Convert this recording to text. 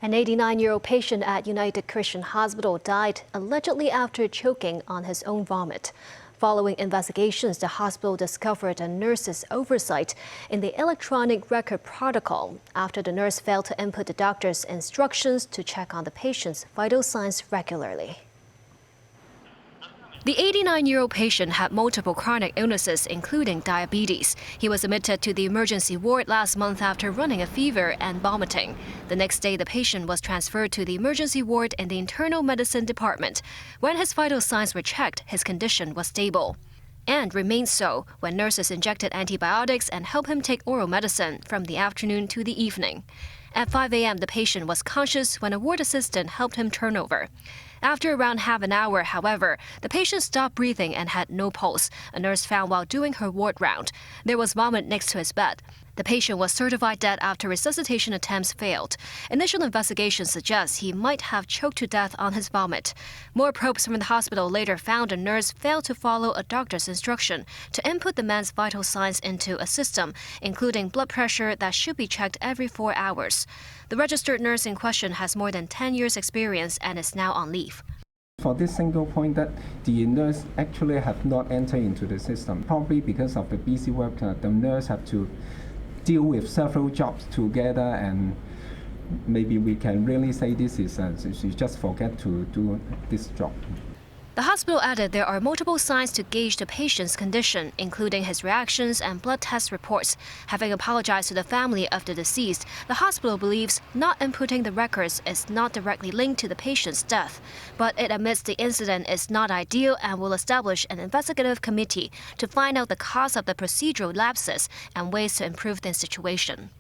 An 89-year-old patient at United Christian Hospital died allegedly after choking on his own vomit. Following investigations, the hospital discovered a nurse's oversight in the electronic record protocol after the nurse failed to input the doctor's instructions to check on the patient's vital signs regularly. The 89-year-old patient had multiple chronic illnesses, including diabetes. He was admitted to the emergency ward last month after running a fever and vomiting. The next day, the patient was transferred to the emergency ward in the internal medicine department. When his vital signs were checked, his condition was stable and remained so when nurses injected antibiotics and helped him take oral medicine from the afternoon to the evening. At 5 a.m., the patient was conscious when a ward assistant helped him turn over. After around half an hour, however, the patient stopped breathing and had no pulse, a nurse found while doing her ward round. There was vomit next to his bed. The patient was certified dead after resuscitation attempts failed. Initial investigations suggest he might have choked to death on his vomit. More probes from the hospital later found a nurse failed to follow a doctor's instruction to input the man's vital signs into a system, including blood pressure that should be checked every 4 hours. The registered nurse in question has more than 10 years' experience and is now on leave. For this single point that the nurse actually have not entered into the system, probably because of the busy work, the nurse have to deal with several jobs together, and maybe we can really say this is she just forget to do this job. The hospital added there are multiple signs to gauge the patient's condition, including his reactions and blood test reports. Having apologized to the family of the deceased, the hospital believes not inputting the records is not directly linked to the patient's death. But it admits the incident is not ideal and will establish an investigative committee to find out the cause of the procedural lapses and ways to improve the situation.